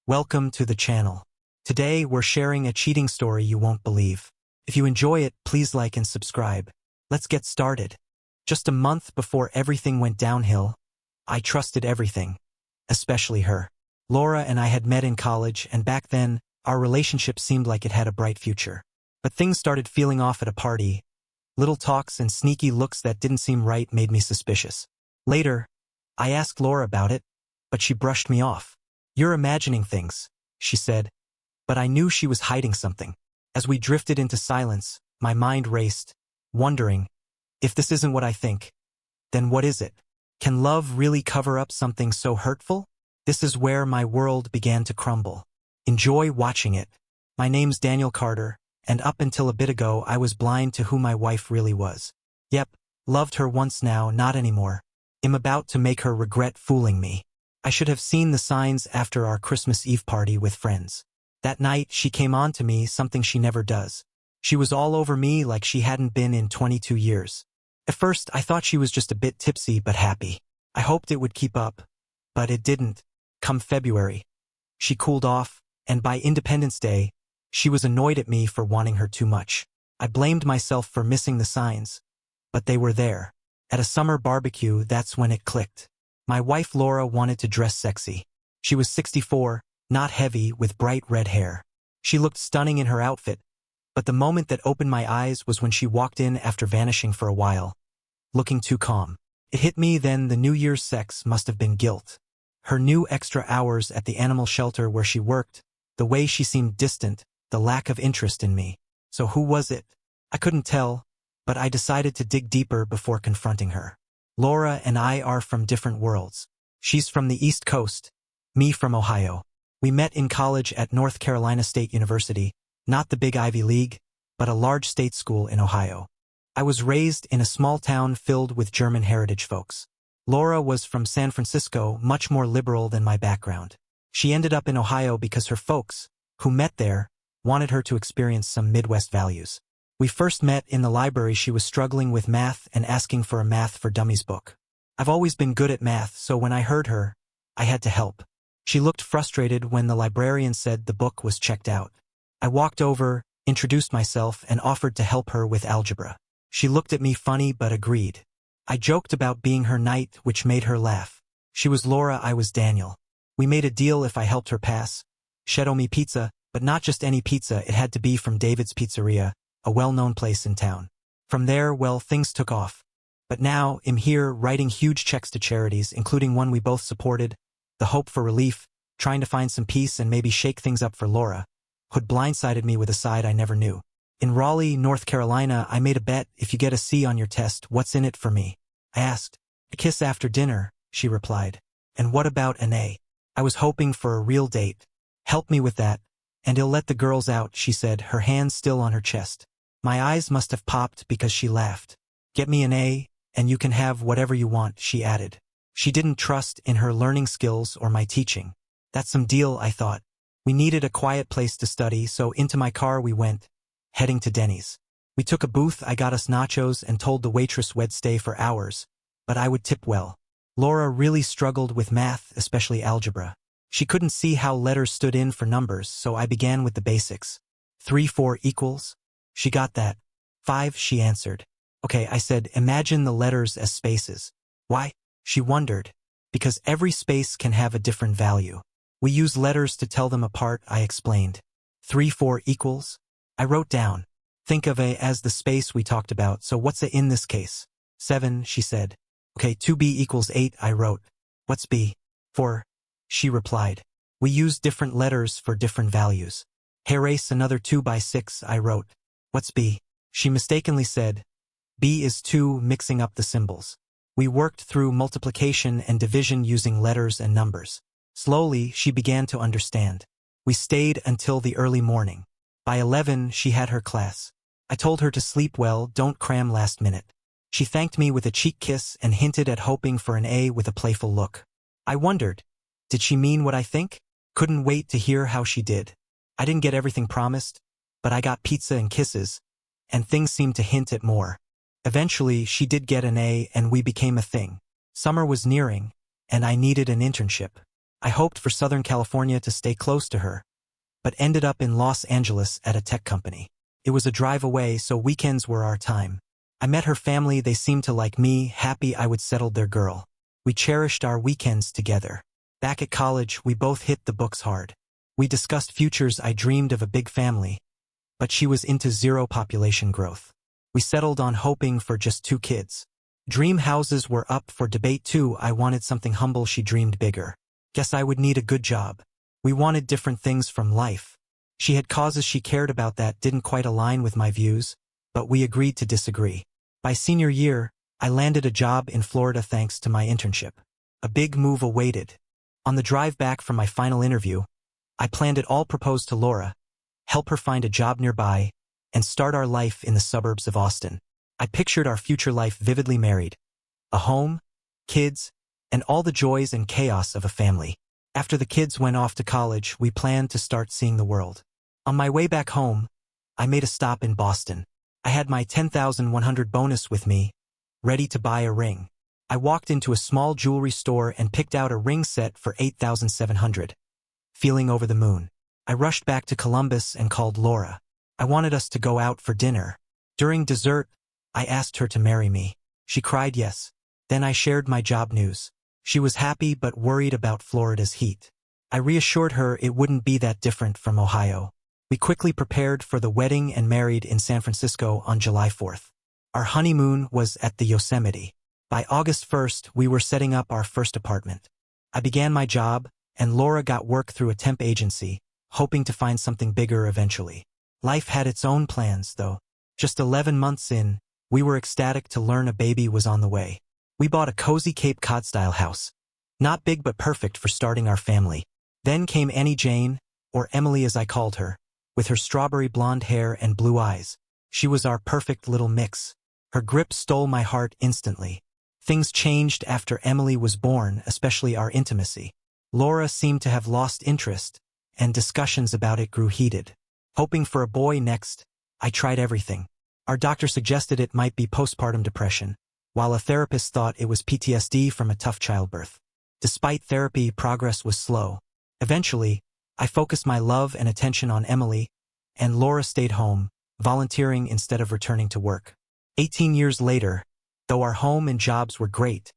Welcome to the channel. Today we're sharing a cheating story you won't believe. If you enjoy it, please like and subscribe. Let's get started. Just a month before everything went downhill, I trusted everything, especially her. Laura and I had met in college, and back then, our relationship seemed like it had a bright future. But things started feeling off at a party. Little talks and sneaky looks that didn't seem right made me suspicious. Later, I asked Laura about it, but she brushed me off. "You're imagining things," she said, but I knew she was hiding something. As we drifted into silence, my mind raced, wondering, if this isn't what I think, then what is it? Can love really cover up something so hurtful? This is where my world began to crumble. Enjoy watching it. My name's Daniel Carter, and up until a bit ago I was blind to who my wife really was. Yep, loved her once, now not anymore. I'm about to make her regret fooling me. I should have seen the signs after our Christmas Eve party with friends. That night she came on to me, something she never does. She was all over me like she hadn't been in 22 years. At first I thought she was just a bit tipsy but happy. I hoped it would keep up, but it didn't. Come February, she cooled off, and by Independence Day, she was annoyed at me for wanting her too much. I blamed myself for missing the signs, but they were there. At a summer barbecue, that's when it clicked. My wife Laura wanted to dress sexy. She was 64, not heavy, with bright red hair. She looked stunning in her outfit, but the moment that opened my eyes was when she walked in after vanishing for a while, looking too calm. It hit me then, the New Year's sex must have been guilt. Her new extra hours at the animal shelter where she worked, the way she seemed distant, the lack of interest in me. So who was it? I couldn't tell, but I decided to dig deeper before confronting her. Laura and I are from different worlds. She's from the East Coast, me from Ohio. We met in college at North Carolina State University, not the big Ivy League, but a large state school in Ohio. I was raised in a small town filled with German heritage folks. Laura was from San Francisco, much more liberal than my background. She ended up in Ohio because her folks, who met there, wanted her to experience some Midwest values. We first met in the library. She was struggling with math and asking for a Math for Dummies book. I've always been good at math, so when I heard her, I had to help. She looked frustrated when the librarian said the book was checked out. I walked over, introduced myself, and offered to help her with algebra. She looked at me funny but agreed. I joked about being her knight, which made her laugh. She was Laura, I was Daniel. We made a deal: if I helped her pass, she'd owe me pizza, but not just any pizza. It had to be from David's Pizzeria, a well-known place in town. From there, well, things took off. But now, I'm here writing huge checks to charities, including one we both supported, the Hope for Relief, trying to find some peace and maybe shake things up for Laura, who'd blindsided me with a side I never knew. In Raleigh, North Carolina, I made a bet: if you get a C on your test, what's in it for me? I asked. "A kiss after dinner," she replied. "And what about an A?" I was hoping for a real date. "Help me with that, and he'll let the girls out," she said, her hand still on her chest. My eyes must have popped because she laughed. "Get me an A, and you can have whatever you want," she added. She didn't trust in her learning skills or my teaching. That's some deal, I thought. We needed a quiet place to study, so into my car we went, heading to Denny's. We took a booth. I got us nachos and told the waitress we'd stay for hours, but I would tip well. Laura really struggled with math, especially algebra. She couldn't see how letters stood in for numbers, so I began with the basics. 3, 4 equals? She got that. 5, she answered. Okay, I said, imagine the letters as spaces. Why? She wondered. Because every space can have a different value. We use letters to tell them apart, I explained. 3, 4 equals? I wrote down. Think of A as the space we talked about, so what's A in this case? 7, she said. Okay, 2B equals 8, I wrote. What's B? 4, she replied. We use different letters for different values. Erase another 2 by 6, I wrote. What's B? She mistakenly said. B is 2, mixing up the symbols. We worked through multiplication and division using letters and numbers. Slowly, she began to understand. We stayed until the early morning. By 11, she had her class. I told her to sleep well, don't cram last minute. She thanked me with a cheek kiss and hinted at hoping for an A with a playful look. I wondered, did she mean what I think? Couldn't wait to hear how she did. I didn't get everything promised, but I got pizza and kisses, and things seemed to hint at more. Eventually, she did get an A and we became a thing. Summer was nearing, and I needed an internship. I hoped for Southern California to stay close to her, but ended up in Los Angeles at a tech company. It was a drive away, so weekends were our time. I met her family, they seemed to like me, happy I would settle their girl. We cherished our weekends together. Back at college, we both hit the books hard. We discussed futures. I dreamed of a big family, but she was into zero population growth. We settled on hoping for just 2 kids. Dream houses were up for debate too. I wanted something humble, she dreamed bigger. Guess I would need a good job. We wanted different things from life. She had causes she cared about that didn't quite align with my views, but we agreed to disagree. By senior year, I landed a job in Florida thanks to my internship. A big move awaited. On the drive back from my final interview, I planned it all, propose to Laura, help her find a job nearby, and start our life in the suburbs of Austin. I pictured our future life vividly: married, a home, kids, and all the joys and chaos of a family. After the kids went off to college, we planned to start seeing the world. On my way back home, I made a stop in Boston. I had my $10,100 bonus with me, ready to buy a ring. I walked into a small jewelry store and picked out a ring set for $8,700. Feeling over the moon, I rushed back to Columbus and called Laura. I wanted us to go out for dinner. During dessert, I asked her to marry me. She cried yes. Then I shared my job news. She was happy but worried about Florida's heat. I reassured her it wouldn't be that different from Ohio. We quickly prepared for the wedding and married in San Francisco on July 4th. Our honeymoon was at the Yosemite. By August 1st, we were setting up our first apartment. I began my job, and Laura got work through a temp agency, hoping to find something bigger eventually. Life had its own plans, though. Just 11 months in, we were ecstatic to learn a baby was on the way. We bought a cozy Cape Cod-style house. Not big but perfect for starting our family. Then came Annie Jane, or Emily as I called her, with her strawberry blonde hair and blue eyes. She was our perfect little mix. Her grip stole my heart instantly. Things changed after Emily was born, especially our intimacy. Laura seemed to have lost interest, and discussions about it grew heated. Hoping for a boy next, I tried everything. Our doctor suggested it might be postpartum depression, while a therapist thought it was PTSD from a tough childbirth. Despite therapy, progress was slow. Eventually, I focused my love and attention on Emily, and Laura stayed home, volunteering instead of returning to work. 18 years later, though our home and jobs were great,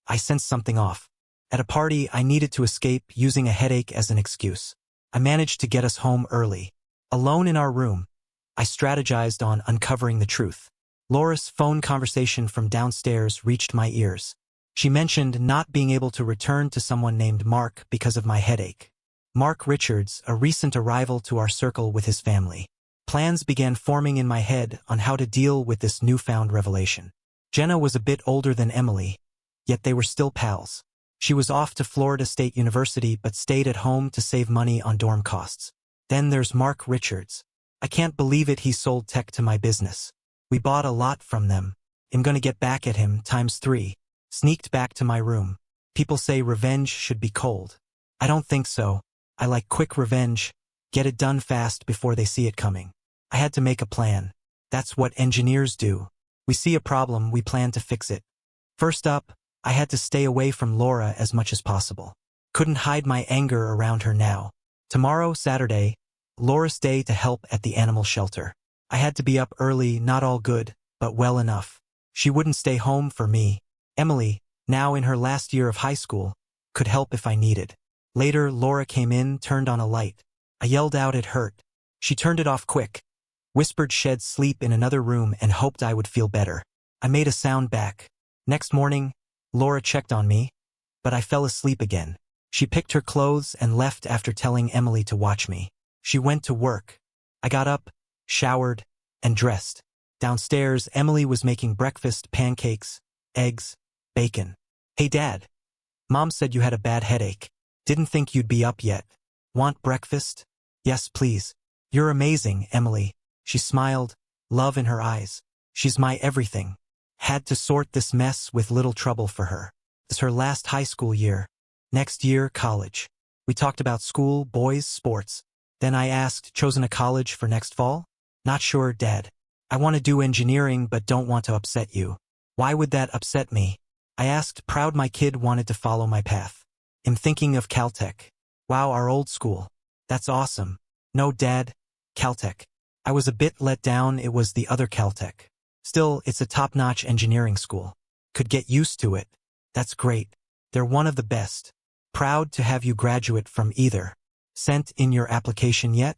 I sensed something off. At a party, I needed to escape, using a headache as an excuse. I managed to get us home early. Alone in our room, I strategized on uncovering the truth. Laura's phone conversation from downstairs reached my ears. She mentioned not being able to return to someone named Mark because of my headache. Mark Richards, a recent arrival to our circle with his family. Plans began forming in my head on how to deal with this newfound revelation. Jenna was a bit older than Emily, yet they were still pals. She was off to Florida State University but stayed at home to save money on dorm costs. Then there's Mark Richards. I can't believe it, he sold tech to my business. We bought a lot from them. I'm gonna get back at him ×3. Sneaked back to my room. People say revenge should be cold. I don't think so. I like quick revenge. Get it done fast before they see it coming. I had to make a plan. That's what engineers do. We see a problem, we plan to fix it. First up, I had to stay away from Laura as much as possible. Couldn't hide my anger around her now. Tomorrow, Saturday, Laura's day to help at the animal shelter. I had to be up early, not all good, but well enough. She wouldn't stay home for me. Emily, now in her last year of high school, could help if I needed. Later, Laura came in, turned on a light. I yelled out it hurt. She turned it off quick, whispered shed sleep in another room and hoped I would feel better. I made a sound back. Next morning, Laura checked on me, but I fell asleep again. She picked her clothes and left after telling Emily to watch me. She went to work. I got up, showered, and dressed. Downstairs, Emily was making breakfast: pancakes, eggs, bacon. Hey Dad. Mom said you had a bad headache. Didn't think you'd be up yet. Want breakfast? Yes, please. You're amazing, Emily. She smiled, love in her eyes. She's my everything. Had to sort this mess with little trouble for her. It's her last high school year. Next year, college. We talked about school, boys, sports. Then I asked, chosen a college for next fall? Not sure, Dad. I want to do engineering but don't want to upset you. Why would that upset me? I asked, proud my kid wanted to follow my path. I'm thinking of Caltech. Wow, our old school. That's awesome. No, Dad. Caltech. I was a bit let down, it was the other Caltech. Still, it's a top-notch engineering school. Could get used to it. That's great. They're one of the best. Proud to have you graduate from either. Sent in your application yet?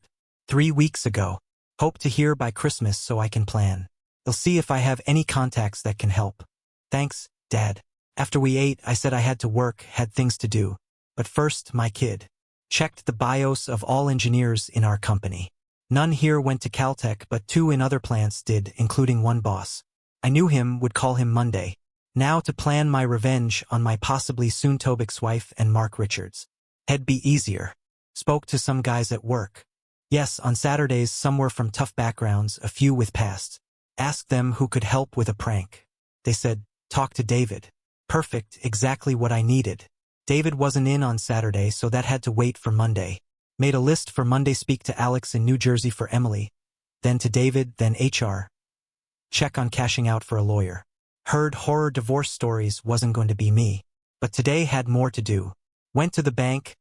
3 weeks ago. Hope to hear by Christmas so I can plan. They'll see if I have any contacts that can help. Thanks, Dad. After we ate, I said I had to work, had things to do. But first, my kid. Checked the bios of all engineers in our company. None here went to Caltech, but 2 in other plants did, including one boss. I knew him, would call him Monday. Now to plan my revenge on my possibly soon-to-be ex-wife and Mark Richards. He'd be easier. Spoke to some guys at work. Yes, on Saturdays some were from tough backgrounds, a few with pasts. Asked them who could help with a prank. They said, talk to David. Perfect, exactly what I needed. David wasn't in on Saturday, so that had to wait for Monday. Made a list for Monday, speak to Alex in New Jersey for Emily. Then to David, then HR. Check on cashing out for a lawyer. Heard horror divorce stories, wasn't going to be me. But today had more to do. Went to the bank.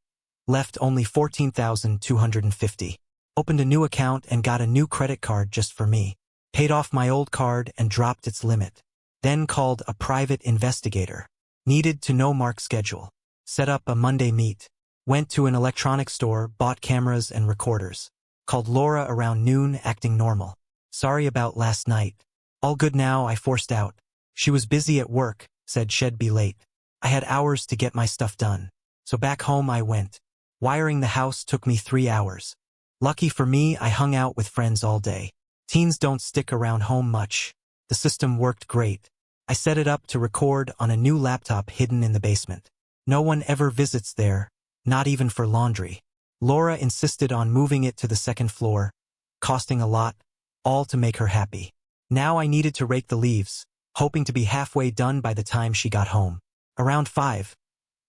Left only $14,250. Opened a new account and got a new credit card just for me. Paid off my old card and dropped its limit. Then called a private investigator. Needed to know Mark's schedule. Set up a Monday meet. Went to an electronics store, bought cameras and recorders. Called Laura around noon, acting normal. Sorry about last night. All good now, I forced out. She was busy at work, said she'd be late. I had hours to get my stuff done. So back home I went. Wiring the house took me 3 hours. Lucky for me, I hung out with friends all day. Teens don't stick around home much. The system worked great. I set it up to record on a new laptop hidden in the basement. No one ever visits there, not even for laundry. Laura insisted on moving it to the 2nd floor, costing a lot, all to make her happy. Now I needed to rake the leaves, hoping to be halfway done by the time she got home. Around 5.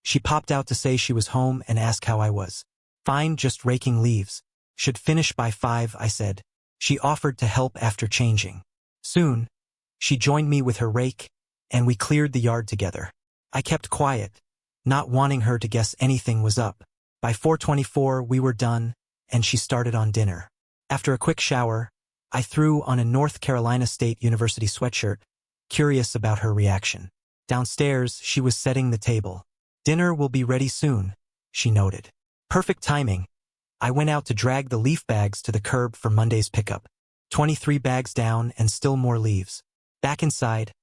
She popped out to say she was home and ask how I was. Fine, just raking leaves. Should finish by 5, I said. She offered to help after changing. Soon, she joined me with her rake, and we cleared the yard together. I kept quiet, not wanting her to guess anything was up. By 4:24 we were done, and she started on dinner. After a quick shower, I threw on a North Carolina State University sweatshirt, curious about her reaction. Downstairs, she was setting the table. Dinner will be ready soon, she noted. Perfect timing. I went out to drag the leaf bags to the curb for Monday's pickup. 23 bags down and still more leaves. Back inside,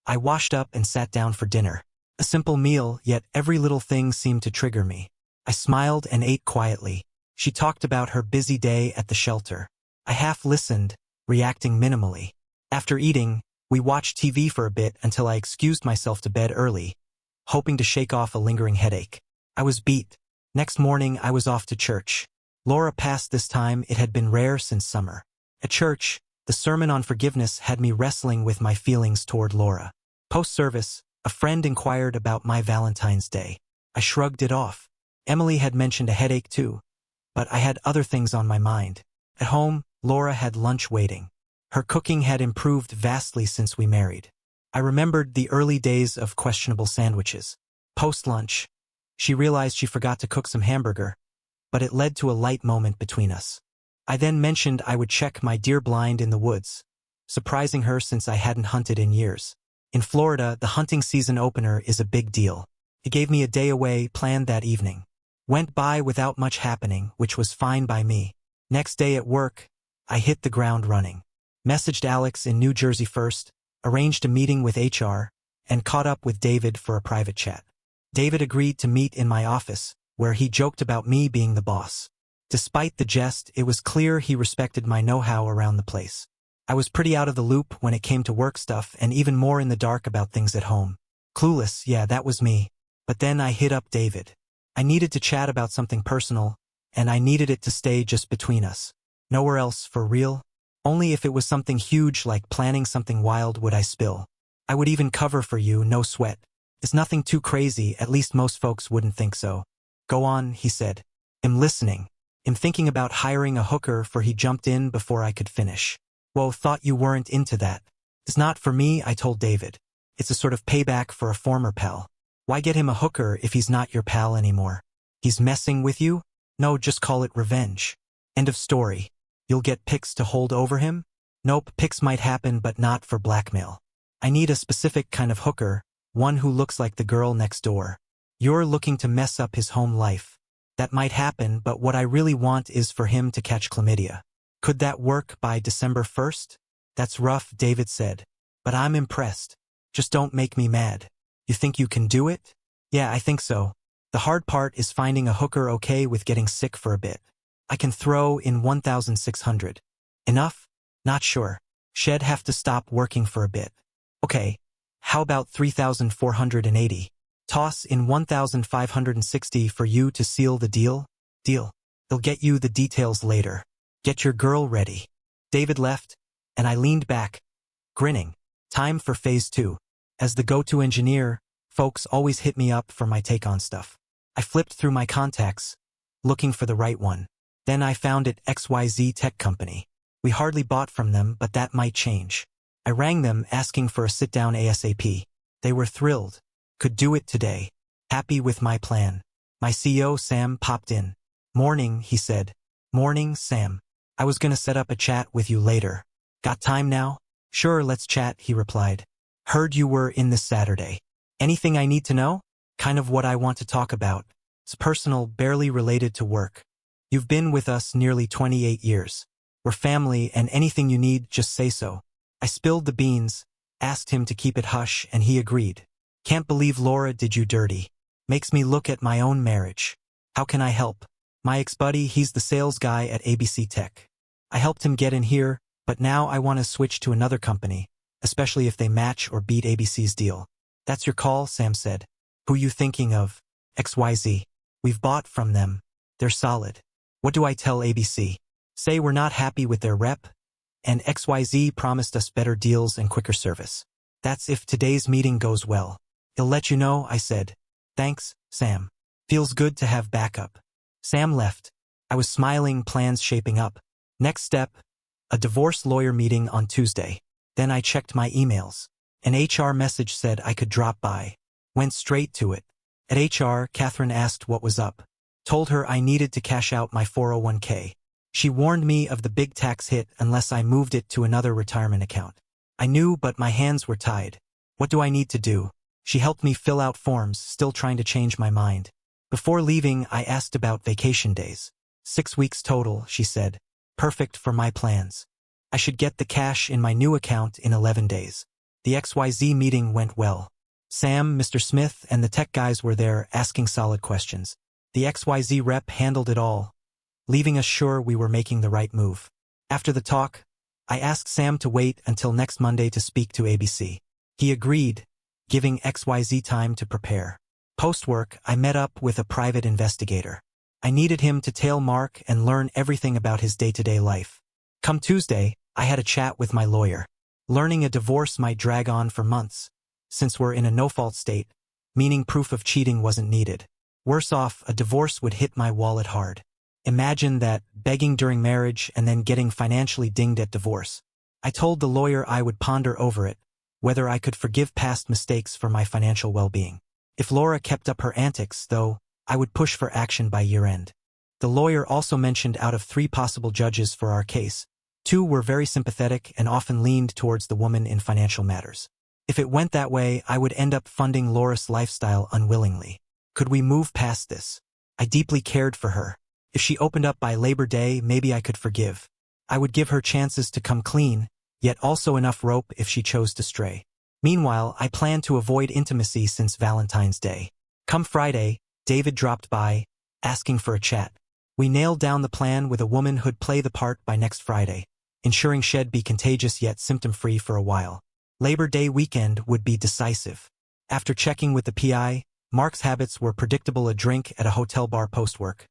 I washed up and sat down for dinner. A simple meal, yet every little thing seemed to trigger me. I smiled and ate quietly. She talked about her busy day at the shelter. I half listened, reacting minimally. After eating, we watched TV for a bit until I excused myself to bed early, hoping to shake off a lingering headache. I was beat. Next morning, I was off to church. Laura passed this time, it had been rare since summer. At church, the sermon on forgiveness had me wrestling with my feelings toward Laura. Post-service, a friend inquired about my Valentine's Day. I shrugged it off. Emily had mentioned a headache too, but I had other things on my mind. At home, Laura had lunch waiting. Her cooking had improved vastly since we married. I remembered the early days of questionable sandwiches. Post-lunch, she realized she forgot to cook some hamburger, but it led to a light moment between us. I then mentioned I would check my deer blind in the woods, surprising her since I hadn't hunted in years. In Florida, the hunting season opener is a big deal. It gave me a day away planned that evening. Went by without much happening, which was fine by me. Next day at work, I hit the ground running. Messaged Alex in New Jersey first, arranged a meeting with HR, and caught up with David for a private chat. David agreed to meet in my office, where he joked about me being the boss. Despite the jest, it was clear he respected my know-how around the place. I was pretty out of the loop when it came to work stuff and even more in the dark about things at home. Clueless, yeah, that was me. But then I hit up David. I needed to chat about something personal, and I needed it to stay just between us. Nowhere else, for real. Only if it was something huge like planning something wild would I spill. I would even cover for you, no sweat. It's nothing too crazy, at least most folks wouldn't think so. Go on, he said. I'm listening. I'm thinking about hiring a hooker for he jumped in before I could finish. Whoa, thought you weren't into that. It's not for me, I told David. It's a sort of payback for a former pal. Why get him a hooker if he's not your pal anymore? He's messing with you? No, just call it revenge. End of story. You'll get pics to hold over him? Nope, pics might happen but not for blackmail. I need a specific kind of hooker, one who looks like the girl next door. You're looking to mess up his home life. That might happen, but what I really want is for him to catch chlamydia. Could that work by December 1st? That's rough, David said. But I'm impressed. Just don't make me mad. You think you can do it? Yeah, I think so. The hard part is finding a hooker okay with getting sick for a bit. I can throw in 1,600. Enough? Not sure. She'd have to stop working for a bit. Okay. How about 3,480? Toss in 1,560 for you to seal the deal? Deal. They'll get you the details later. Get your girl ready. David left, and I leaned back, grinning. Time for phase 2. As the go-to engineer, folks always hit me up for my take on stuff. I flipped through my contacts, looking for the right one. Then I found it XYZ Tech Company. We hardly bought from them, but that might change. I rang them asking for a sit-down ASAP. They were thrilled. Could do it today. Happy with my plan. My CEO, Sam, popped in. Morning, he said. Morning, Sam. I was gonna set up a chat with you later. Got time now? Sure, let's chat, he replied. Heard you were in this Saturday. Anything I need to know? Kind of what I want to talk about. It's personal, barely related to work. You've been with us nearly 28 years. We're family, and anything you need, just say so. I spilled the beans, asked him to keep it hush, and he agreed. Can't believe Laura did you dirty. Makes me look at my own marriage. How can I help? My ex-buddy, he's the sales guy at ABC Tech. I helped him get in here, but now I want to switch to another company, especially if they match or beat ABC's deal. That's your call, Sam said. Who you thinking of? XYZ. We've bought from them. They're solid. What do I tell ABC? Say we're not happy with their rep, and XYZ promised us better deals and quicker service. That's if today's meeting goes well. He'll let you know, I said. Thanks, Sam. Feels good to have backup. Sam left. I was smiling, plans shaping up. Next step, a divorce lawyer meeting on Tuesday. Then I checked my emails. An HR message said I could drop by. Went straight to it. At HR, Catherine asked what was up. Told her I needed to cash out my 401k. She warned me of the big tax hit unless I moved it to another retirement account. I knew, but my hands were tied. What do I need to do? She helped me fill out forms, still trying to change my mind. Before leaving, I asked about vacation days. 6 weeks total, she said. Perfect for my plans. I should get the cash in my new account in 11 days. The XYZ meeting went well. Sam, Mr. Smith, and the tech guys were there asking solid questions. The XYZ rep handled it all, leaving us sure we were making the right move. After the talk, I asked Sam to wait until next Monday to speak to ABC. He agreed, giving XYZ time to prepare. Post-work, I met up with a private investigator. I needed him to tail Mark and learn everything about his day-to-day life. Come Tuesday, I had a chat with my lawyer. Learning a divorce might drag on for months, since we're in a no-fault state, meaning proof of cheating wasn't needed. Worse off, a divorce would hit my wallet hard. Imagine that, begging during marriage and then getting financially dinged at divorce. I told the lawyer I would ponder over it, whether I could forgive past mistakes for my financial well-being. If Laura kept up her antics, though, I would push for action by year-end. The lawyer also mentioned out of 3 possible judges for our case, 2 were very sympathetic and often leaned towards the woman in financial matters. If it went that way, I would end up funding Laura's lifestyle unwillingly. Could we move past this? I deeply cared for her. If she opened up by Labor Day, maybe I could forgive. I would give her chances to come clean, yet also enough rope if she chose to stray. Meanwhile, I planned to avoid intimacy since Valentine's Day. Come Friday, David dropped by, asking for a chat. We nailed down the plan with a woman who'd play the part by next Friday, ensuring she'd be contagious yet symptom-free for a while. Labor Day weekend would be decisive. After checking with the PI, Mark's habits were predictable: a drink at a hotel bar post-work,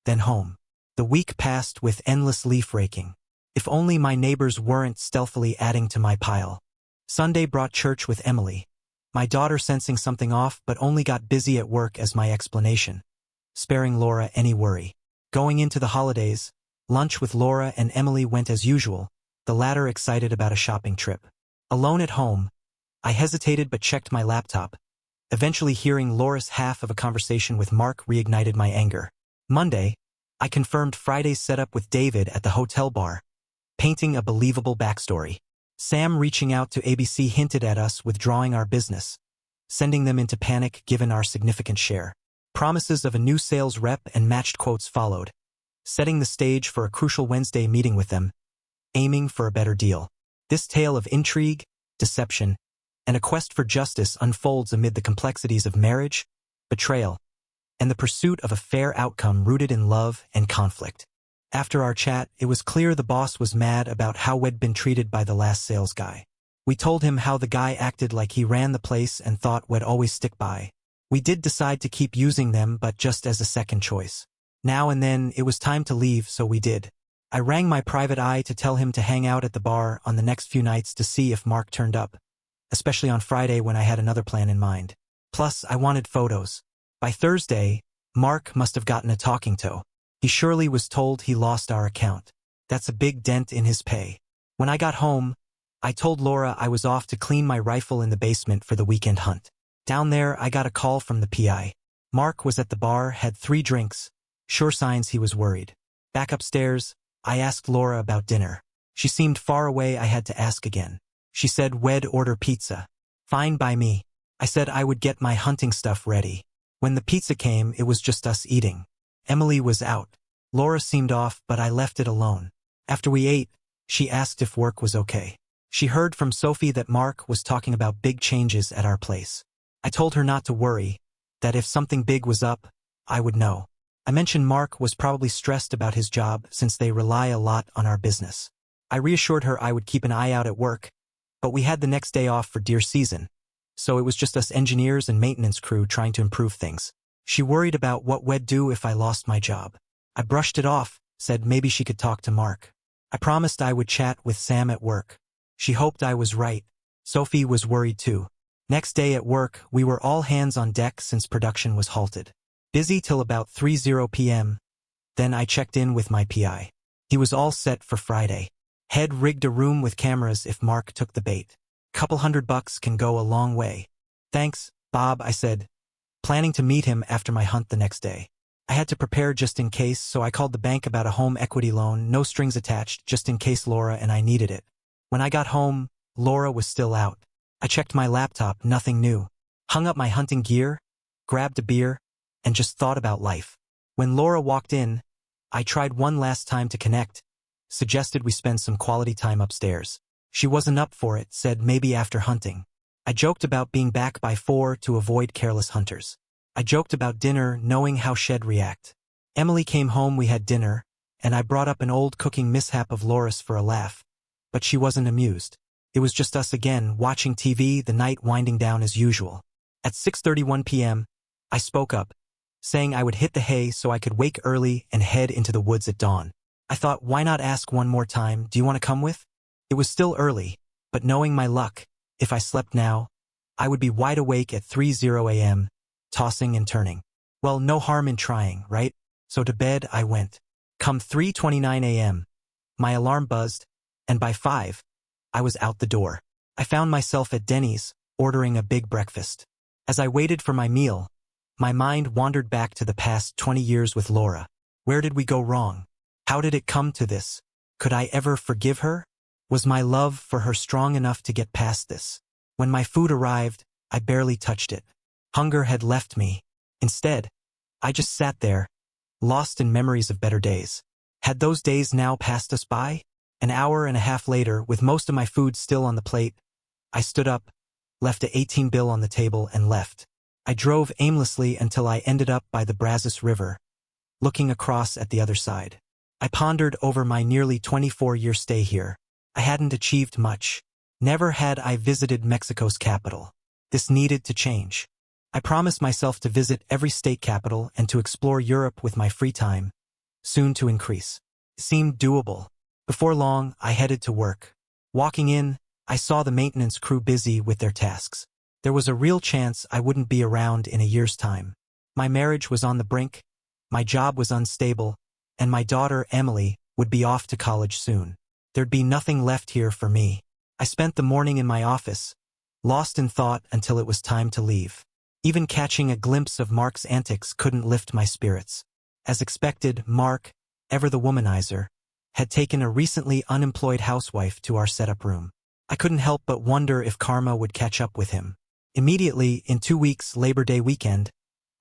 then home. The week passed with endless leaf raking. If only my neighbors weren't stealthily adding to my pile. Sunday brought church with Emily. My daughter sensing something off but only got busy at work as my explanation, sparing Laura any worry. Going into the holidays, lunch with Laura and Emily went as usual, the latter excited about a shopping trip. Alone at home, I hesitated but checked my laptop, Eventually hearing Laura's half of a conversation with Mark reignited my anger. Monday, I confirmed Friday's setup with David at the hotel bar, painting a believable backstory. Sam reaching out to ABC hinted at us withdrawing our business, sending them into panic given our significant share. Promises of a new sales rep and matched quotes followed, setting the stage for a crucial Wednesday meeting with them, aiming for a better deal. This tale of intrigue, deception, and a quest for justice unfolds amid the complexities of marriage, betrayal, and the pursuit of a fair outcome rooted in love and conflict. After our chat, it was clear the boss was mad about how we'd been treated by the last sales guy. We told him how the guy acted like he ran the place and thought we'd always stick by. We did decide to keep using them, but just as a second choice. Now and then, it was time to leave, so we did. I rang my private eye to tell him to hang out at the bar on the next few nights to see if Mark turned up, especially on Friday when I had another plan in mind. Plus, I wanted photos. By Thursday, Mark must have gotten a talking to. He surely was told he lost our account. That's a big dent in his pay. When I got home, I told Laura I was off to clean my rifle in the basement for the weekend hunt. Down there, I got a call from the PI. Mark was at the bar, had 3 drinks. Sure signs he was worried. Back upstairs, I asked Laura about dinner. She seemed far away. I had to ask again. She said we'd order pizza. Fine by me. I said I would get my hunting stuff ready. When the pizza came, it was just us eating. Emily was out. Laura seemed off, but I left it alone. After we ate, she asked if work was okay. She heard from Sophie that Mark was talking about big changes at our place. I told her not to worry, that if something big was up, I would know. I mentioned Mark was probably stressed about his job since they rely a lot on our business. I reassured her I would keep an eye out at work, but we had the next day off for deer season, so it was just us engineers and maintenance crew trying to improve things. She worried about what we'd do if I lost my job. I brushed it off, said maybe she could talk to Mark. I promised I would chat with Sam at work. She hoped I was right. Sophie was worried too. Next day at work, we were all hands on deck since production was halted. Busy till about 3:00 p.m. Then I checked in with my PI. He was all set for Friday. Had rigged a room with cameras if Mark took the bait. Couple $100 can go a long way. Thanks, Bob, I said, planning to meet him after my hunt the next day. I had to prepare just in case, so I called the bank about a home equity loan, no strings attached, just in case Laura and I needed it. When I got home, Laura was still out. I checked my laptop, nothing new. Hung up my hunting gear, grabbed a beer, and just thought about life. When Laura walked in, I tried one last time to connect, suggested we spend some quality time upstairs. She wasn't up for it, said maybe after hunting. I joked about being back by 4 to avoid careless hunters. I joked about dinner, knowing how she'd react. Emily came home, we had dinner, and I brought up an old cooking mishap of Laura's for a laugh, but she wasn't amused. It was just us again, watching TV, the night winding down as usual. At 6:31 p.m., I spoke up, saying I would hit the hay so I could wake early and head into the woods at dawn. I thought, why not ask one more time, do you want to come with? It was still early, but knowing my luck, if I slept now, I would be wide awake at 3:00 a.m., tossing and turning. Well, no harm in trying, right? So to bed I went. Come 3:29 a.m., my alarm buzzed, and by 5, I was out the door. I found myself at Denny's, ordering a big breakfast. As I waited for my meal, my mind wandered back to the past 20 years with Laura. Where did we go wrong? How did it come to this? Could I ever forgive her? Was my love for her strong enough to get past this? When my food arrived, I barely touched it. Hunger had left me. Instead, I just sat there, lost in memories of better days. Had those days now passed us by? An hour and a half later, with most of my food still on the plate, I stood up, left a 18 bill on the table, and left. I drove aimlessly until I ended up by the Brazos River, looking across at the other side. I pondered over my nearly 24-year stay here. I hadn't achieved much. Never had I visited Mexico's capital. This needed to change. I promised myself to visit every state capital and to explore Europe with my free time, soon to increase. It seemed doable. Before long, I headed to work. Walking in, I saw the maintenance crew busy with their tasks. There was a real chance I wouldn't be around in a year's time. My marriage was on the brink, my job was unstable, and my daughter, Emily, would be off to college soon. There'd be nothing left here for me. I spent the morning in my office, lost in thought until it was time to leave. Even catching a glimpse of Mark's antics couldn't lift my spirits. As expected, Mark, ever the womanizer, had taken a recently unemployed housewife to our setup room. I couldn't help but wonder if karma would catch up with him. Immediately, in 2 weeks, Labor Day weekend,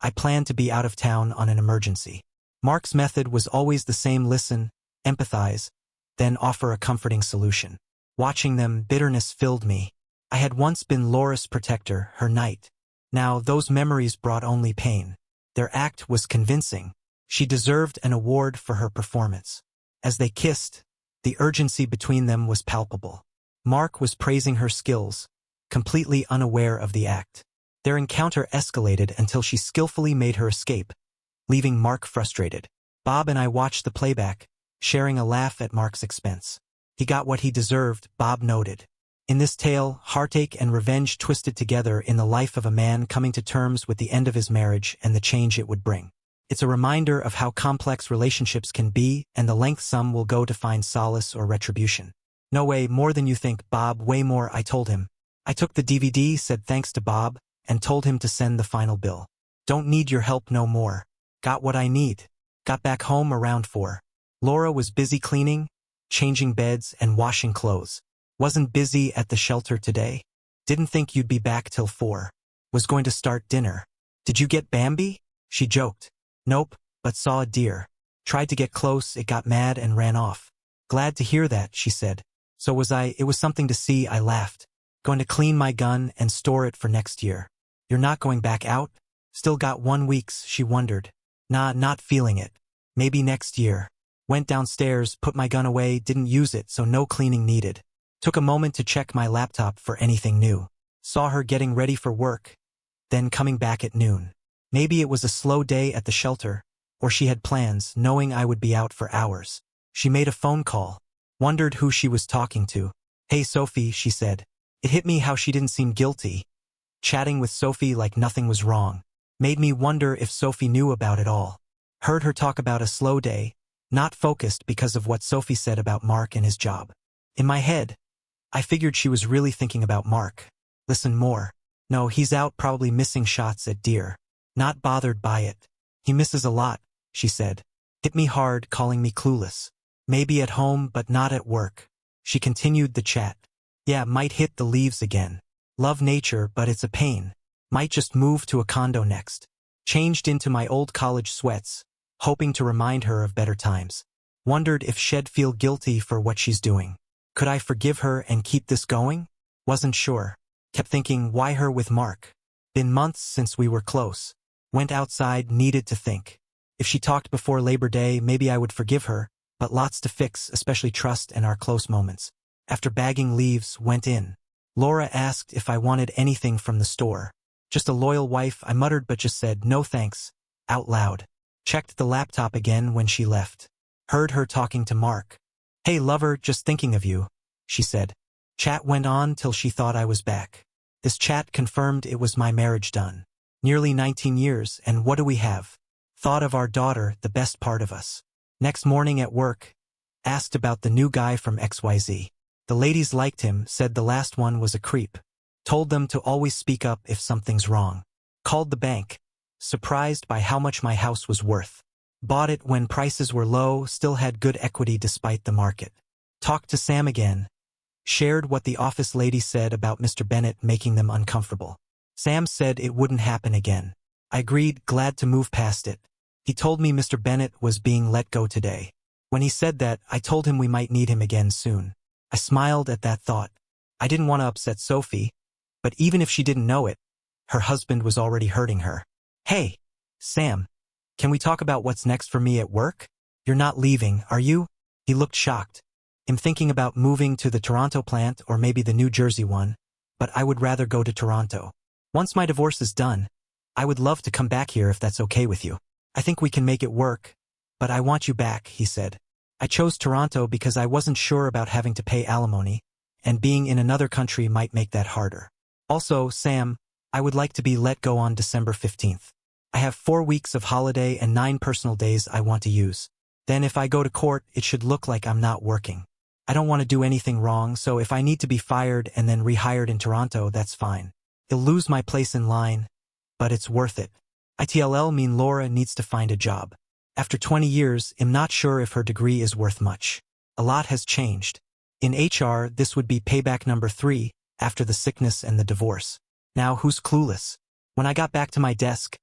I planned to be out of town on an emergency. Mark's method was always the same: listen, empathize, then offer a comforting solution. Watching them, bitterness filled me. I had once been Laura's protector, her knight. Now those memories brought only pain. Their act was convincing. She deserved an award for her performance. As they kissed, the urgency between them was palpable. Mark was praising her skills, completely unaware of the act. Their encounter escalated until she skillfully made her escape, leaving Mark frustrated. Bob and I watched the playback, sharing a laugh at Mark's expense. He got what he deserved, Bob noted. In this tale, heartache and revenge twisted together in the life of a man coming to terms with the end of his marriage and the change it would bring. It's a reminder of how complex relationships can be and the length some will go to find solace or retribution. No way, more than you think, Bob, way more, I told him. I took the DVD, said thanks to Bob, and told him to send the final bill. Don't need your help no more. Got what I need. Got back home around 4. Laura was busy cleaning, changing beds, and washing clothes. Wasn't busy at the shelter today. Didn't think you'd be back till 4. Was going to start dinner. Did you get Bambi? She joked. Nope, but saw a deer. Tried to get close, it got mad and ran off. Glad to hear that, she said. So was I. It was something to see, I laughed. Going to clean my gun and store it for next year. You're not going back out? Still got 1 week, she wondered. Nah, not feeling it. Maybe next year. Went downstairs, put my gun away, didn't use it, so no cleaning needed. Took a moment to check my laptop for anything new. Saw her getting ready for work, then coming back at noon. Maybe it was a slow day at the shelter, or she had plans, knowing I would be out for hours. She made a phone call. Wondered who she was talking to. Hey Sophie, she said. It hit me how she didn't seem guilty. Chatting with Sophie like nothing was wrong. Made me wonder if Sophie knew about it all. Heard her talk about a slow day, not focused because of what Sophie said about Mark and his job. In my head, I figured she was really thinking about Mark. Listen more. No, he's out probably missing shots at deer. Not bothered by it. He misses a lot, she said. Hit me hard, calling me clueless. Maybe at home but not at work. She continued the chat. Yeah, might hit the leaves again. Love nature but it's a pain. Might just move to a condo next. Changed into my old college sweats, hoping to remind her of better times. Wondered if she'd feel guilty for what she's doing. Could I forgive her and keep this going? Wasn't sure. Kept thinking, why her with Mark? Been months since we were close. Went outside, needed to think. If she talked before Labor Day, maybe I would forgive her, but lots to fix, especially trust and our close moments. After bagging leaves, went in. Laura asked if I wanted anything from the store. Just a loyal wife, I muttered but just said, no thanks, out loud. Checked the laptop again when she left. Heard her talking to Mark. Hey lover, just thinking of you, she said. Chat went on till she thought I was back. This chat confirmed it was my marriage done. Nearly 19 years, and what do we have? Thought of our daughter, the best part of us. Next morning at work, asked about the new guy from XYZ. The ladies liked him, said the last one was a creep. Told them to always speak up if something's wrong. Called the bank. Surprised by how much my house was worth. Bought it when prices were low, still had good equity despite the market. Talked to Sam again. Shared what the office lady said about Mr. Bennett making them uncomfortable. Sam said it wouldn't happen again. I agreed, glad to move past it. He told me Mr. Bennett was being let go today. When he said that, I told him we might need him again soon. I smiled at that thought. I didn't want to upset Sophie, but even if she didn't know it, her husband was already hurting her. Hey, Sam, can we talk about what's next for me at work? You're not leaving, are you? He looked shocked. I'm thinking about moving to the Toronto plant or maybe the New Jersey one, but I would rather go to Toronto. Once my divorce is done, I would love to come back here if that's okay with you. I think we can make it work, but I want you back, he said. I chose Toronto because I wasn't sure about having to pay alimony, and being in another country might make that harder. Also, Sam, I would like to be let go on December 15th. I have 4 weeks of holiday and 9 personal days I want to use. Then if I go to court, it should look like I'm not working. I don't want to do anything wrong, so if I need to be fired and then rehired in Toronto, that's fine. I'll lose my place in line, but it's worth it. ITLL mean Laura needs to find a job. After 20 years, I'm not sure if her degree is worth much. A lot has changed. In HR, this would be payback number 3, after the sickness and the divorce. Now who's clueless? When I got back to my desk,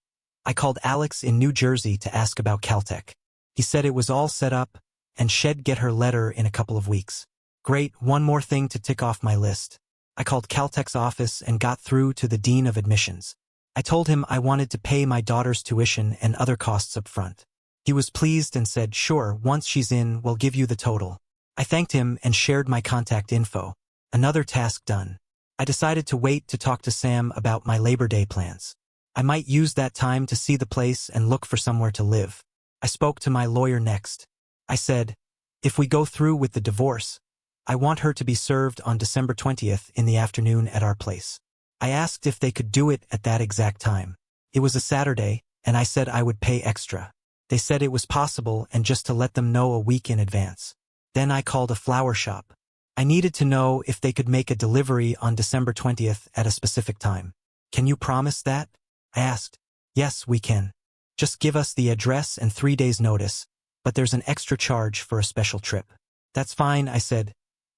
I called Alex in New Jersey to ask about Caltech. He said it was all set up, and she'd get her letter in a couple of weeks. Great, one more thing to tick off my list. I called Caltech's office and got through to the Dean of Admissions. I told him I wanted to pay my daughter's tuition and other costs up front. He was pleased and said, sure, once she's in, we'll give you the total. I thanked him and shared my contact info. Another task done. I decided to wait to talk to Sam about my Labor Day plans. I might use that time to see the place and look for somewhere to live. I spoke to my lawyer next. I said, if we go through with the divorce, I want her to be served on December 20th in the afternoon at our place. I asked if they could do it at that exact time. It was a Saturday, and I said I would pay extra. They said it was possible and just to let them know a week in advance. Then I called a flower shop. I needed to know if they could make a delivery on December 20th at a specific time. Can you promise that? I asked. Yes, we can. Just give us the address and 3 days notice, but there's an extra charge for a special trip. That's fine, I said,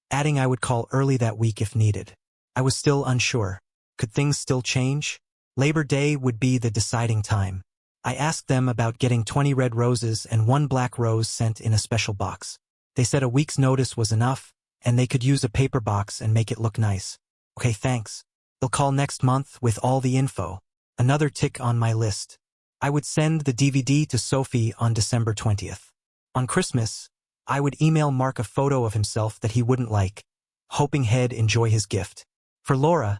adding I would call early that week if needed. I was still unsure. Could things still change? Labor Day would be the deciding time. I asked them about getting 20 red roses and 1 black rose sent in a special box. They said a week's notice was enough, and they could use a paper box and make it look nice. Okay, thanks. They'll call next month with all the info. Another tick on my list. I would send the DVD to Sophie on December 20th. On Christmas, I would email Mark a photo of himself that he wouldn't like, hoping he'd enjoy his gift. For Laura,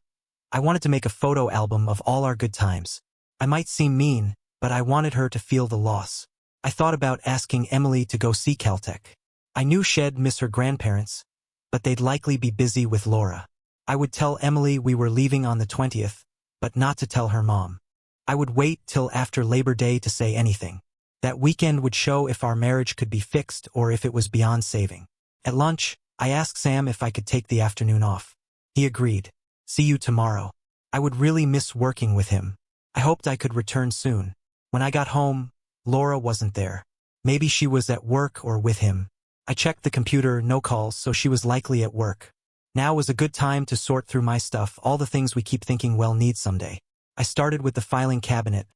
I wanted to make a photo album of all our good times. I might seem mean, but I wanted her to feel the loss. I thought about asking Emily to go see Caltech. I knew she'd miss her grandparents, but they'd likely be busy with Laura. I would tell Emily we were leaving on the 20th, but not to tell her mom. I would wait till after Labor Day to say anything. That weekend would show if our marriage could be fixed or if it was beyond saving. At lunch, I asked Sam if I could take the afternoon off. He agreed. See you tomorrow. I would really miss working with him. I hoped I could return soon. When I got home, Laura wasn't there. Maybe she was at work or with him. I checked the computer, no calls, so she was likely at work. Now was a good time to sort through my stuff, all the things we keep thinking we'll need someday. I started with the filing cabinet.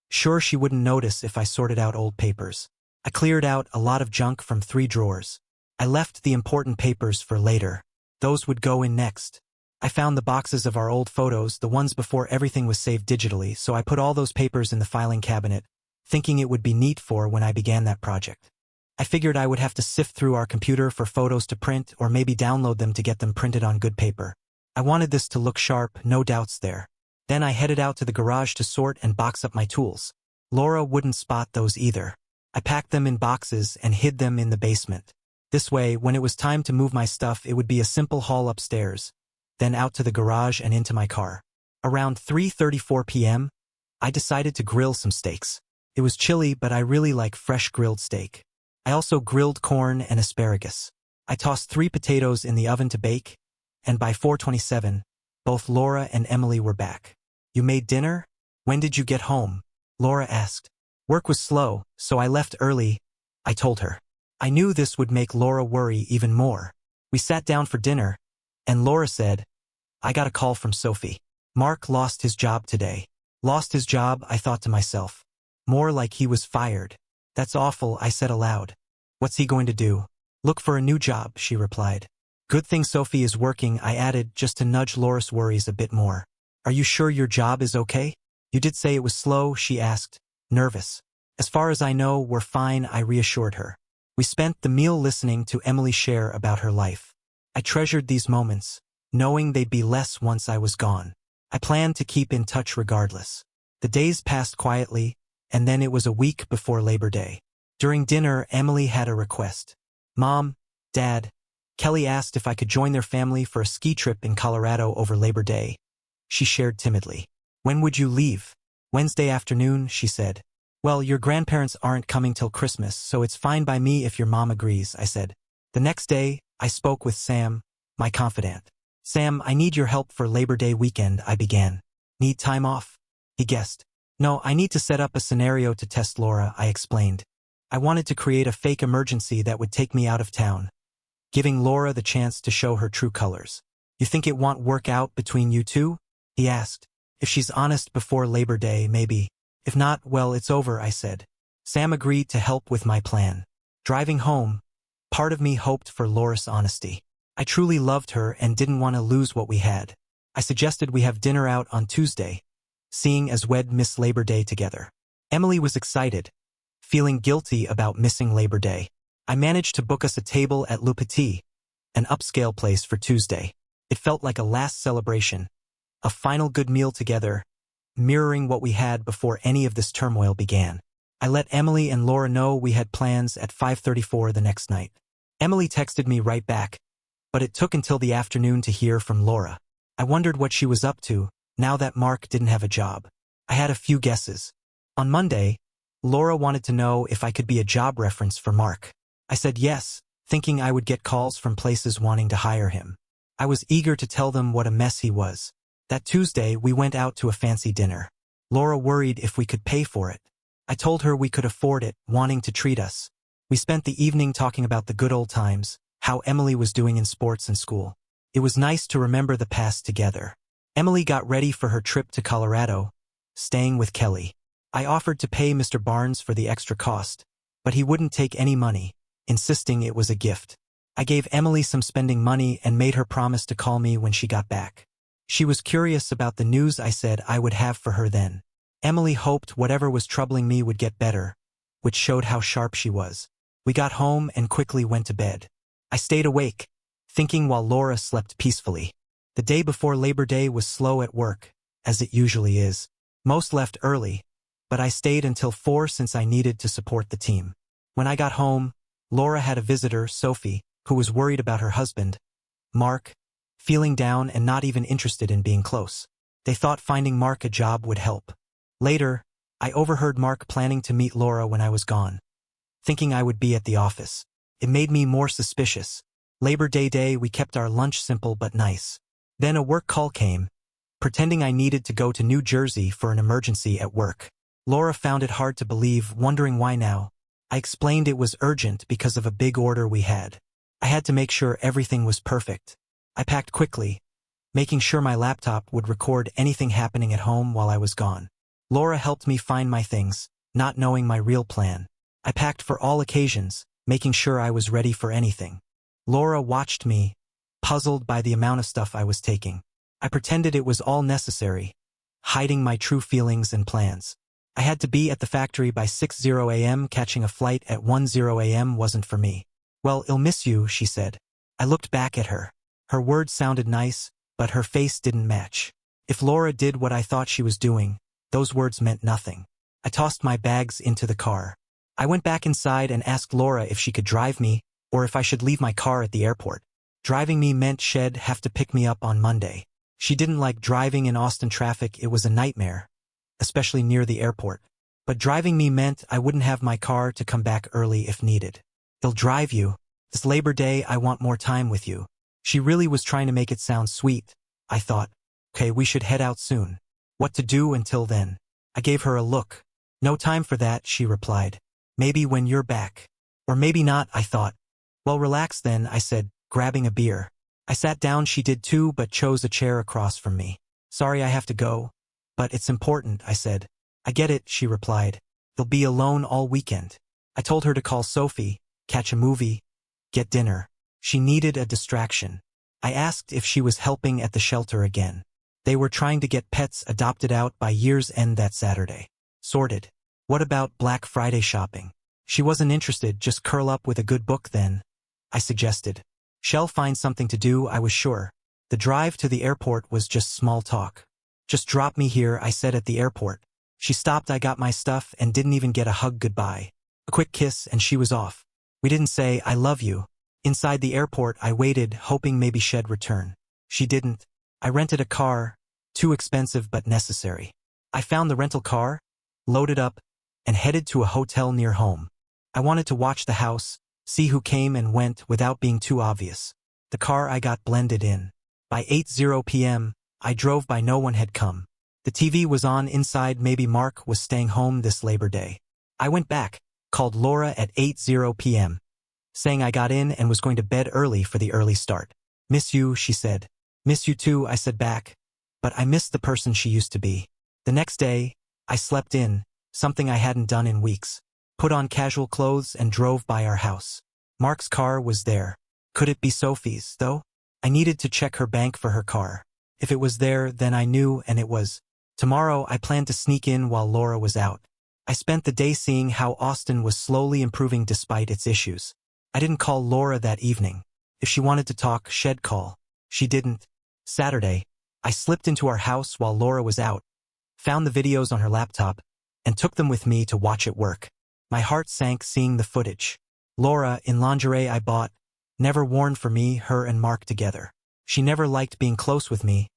Sure, she wouldn't notice if I sorted out old papers. I cleared out a lot of junk from 3 drawers. I left the important papers for later. Those would go in next. I found the boxes of our old photos, the ones before everything was saved digitally, so I put all those papers in the filing cabinet, thinking it would be neat for when I began that project. I figured I would have to sift through our computer for photos to print or maybe download them to get them printed on good paper. I wanted this to look sharp, no doubts there. Then I headed out to the garage to sort and box up my tools. Laura wouldn't spot those either. I packed them in boxes and hid them in the basement. This way, when it was time to move my stuff, it would be a simple haul upstairs, then out to the garage and into my car. Around 3:34 p.m., I decided to grill some steaks. It was chilly, but I really like fresh grilled steak. I also grilled corn and asparagus. I tossed 3 potatoes in the oven to bake, and by 4:27, both Laura and Emily were back. You made dinner? When did you get home? Laura asked. Work was slow, so I left early, I told her. I knew this would make Laura worry even more. We sat down for dinner, and Laura said, I got a call from Sophie. Mark lost his job today. Lost his job, I thought to myself. More like he was fired. That's awful, I said aloud. What's he going to do? Look for a new job, she replied. Good thing Sophie is working, I added, just to nudge Laura's worries a bit more. Are you sure your job is okay? You did say it was slow, she asked, nervous. As far as I know, we're fine, I reassured her. We spent the meal listening to Emily share about her life. I treasured these moments, knowing they'd be less once I was gone. I planned to keep in touch regardless. The days passed quietly, and then it was a week before Labor Day. During dinner, Emily had a request. Mom, Dad, Kelly asked if I could join their family for a ski trip in Colorado over Labor Day. She shared timidly. When would you leave? Wednesday afternoon, she said. Well, your grandparents aren't coming till Christmas, so it's fine by me if your mom agrees, I said. The next day, I spoke with Sam, my confidant. Sam, I need your help for Labor Day weekend, I began. Need time off? He guessed. No, I need to set up a scenario to test Laura, I explained. I wanted to create a fake emergency that would take me out of town, giving Laura the chance to show her true colors. You think it won't work out between you two? He asked. If she's honest before Labor Day, maybe. If not, well, it's over, I said. Sam agreed to help with my plan. Driving home, part of me hoped for Laura's honesty. I truly loved her and didn't want to lose what we had. I suggested we have dinner out on Tuesday, seeing as we'd miss Labor Day together. Emily was excited, feeling guilty about missing Labor Day. I managed to book us a table at Le Petit, an upscale place for Tuesday. It felt like a last celebration, a final good meal together, mirroring what we had before any of this turmoil began. I let Emily and Laura know we had plans at 5:34 the next night. Emily texted me right back, but it took until the afternoon to hear from Laura. I wondered what she was up to, now that Mark didn't have a job. I had a few guesses. On Monday, Laura wanted to know if I could be a job reference for Mark. I said yes, thinking I would get calls from places wanting to hire him. I was eager to tell them what a mess he was. That Tuesday, we went out to a fancy dinner. Laura worried if we could pay for it. I told her we could afford it, wanting to treat us. We spent the evening talking about the good old times, how Emily was doing in sports and school. It was nice to remember the past together. Emily got ready for her trip to Colorado, staying with Kelly. I offered to pay Mr. Barnes for the extra cost, but he wouldn't take any money, insisting it was a gift. I gave Emily some spending money and made her promise to call me when she got back. She was curious about the news I said I would have for her then. Emily hoped whatever was troubling me would get better, which showed how sharp she was. We got home and quickly went to bed. I stayed awake, thinking while Laura slept peacefully. The day before Labor Day was slow at work, as it usually is. Most left early, but I stayed until 4 since I needed to support the team. When I got home, Laura had a visitor, Sophie, who was worried about her husband, Mark, feeling down and not even interested in being close. They thought finding Mark a job would help. Later, I overheard Mark planning to meet Laura when I was gone, thinking I would be at the office. It made me more suspicious. Labor Day, we kept our lunch simple but nice. Then a work call came, pretending I needed to go to New Jersey for an emergency at work. Laura found it hard to believe, wondering why now. I explained it was urgent because of a big order we had. I had to make sure everything was perfect. I packed quickly, making sure my laptop would record anything happening at home while I was gone. Laura helped me find my things, not knowing my real plan. I packed for all occasions, making sure I was ready for anything. Laura watched me, puzzled by the amount of stuff I was taking. I pretended it was all necessary, hiding my true feelings and plans. I had to be at the factory by 6:00 a.m. Catching a flight at 1:00 a.m. wasn't for me. Well, I'll miss you, she said. I looked back at her. Her words sounded nice, but her face didn't match. If Laura did what I thought she was doing, those words meant nothing. I tossed my bags into the car. I went back inside and asked Laura if she could drive me, or if I should leave my car at the airport. Driving me meant she'd have to pick me up on Monday. She didn't like driving in Austin traffic. It was a nightmare, especially near the airport. But driving me meant I wouldn't have my car to come back early if needed. He'll drive you. This Labor Day, I want more time with you. She really was trying to make it sound sweet. I thought, okay, we should head out soon. What to do until then? I gave her a look. No time for that, she replied. Maybe when you're back. Or maybe not, I thought. Well, relax then, I said, grabbing a beer. I sat down. She did too, but chose a chair across from me. Sorry, I have to go. But it's important, I said. I get it, she replied. They'll be alone all weekend. I told her to call Sophie, catch a movie, get dinner. She needed a distraction. I asked if she was helping at the shelter again. They were trying to get pets adopted out by year's end that Saturday. Sorted. What about Black Friday shopping? She wasn't interested. Just curl up with a good book then, I suggested. She'll find something to do, I was sure. The drive to the airport was just small talk. Just drop me here, I said at the airport. She stopped. I got my stuff and didn't even get a hug goodbye. A quick kiss and she was off. We didn't say, I love you. Inside the airport, I waited, hoping maybe she'd return. She didn't. I rented a car, too expensive but necessary. I found the rental car, loaded up, and headed to a hotel near home. I wanted to watch the house, see who came and went without being too obvious. The car I got blended in. By 8:00 p.m., I drove by. No one had come. The TV was on inside. Maybe Mark was staying home this Labor Day. I went back, called Laura at 8:00 p.m., saying I got in and was going to bed early for the early start. "Miss you," she said. "Miss you too," I said back. But I missed the person she used to be. The next day, I slept in, something I hadn't done in weeks. Put on casual clothes and drove by our house. Mark's car was there. Could it be Sophie's, though? I needed to check her bank for her car. If it was there, then I knew, and it was. Tomorrow, I planned to sneak in while Laura was out. I spent the day seeing how Austin was slowly improving despite its issues. I didn't call Laura that evening. If she wanted to talk, she'd call. She didn't. Saturday, I slipped into our house while Laura was out, found the videos on her laptop, and took them with me to watch at work. My heart sank seeing the footage. Laura, in lingerie I bought, never worn for me, her and Mark together. She never liked being close with me,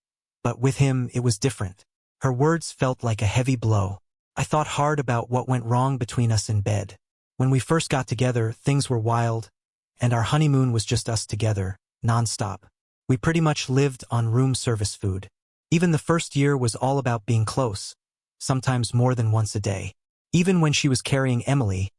but with him it was different. Her words felt like a heavy blow. I thought hard about what went wrong between us in bed. When we first got together, things were wild, and our honeymoon was just us together, non-stop. We pretty much lived on room service food. Even the first year was all about being close, sometimes more than once a day. Even when she was carrying Emily,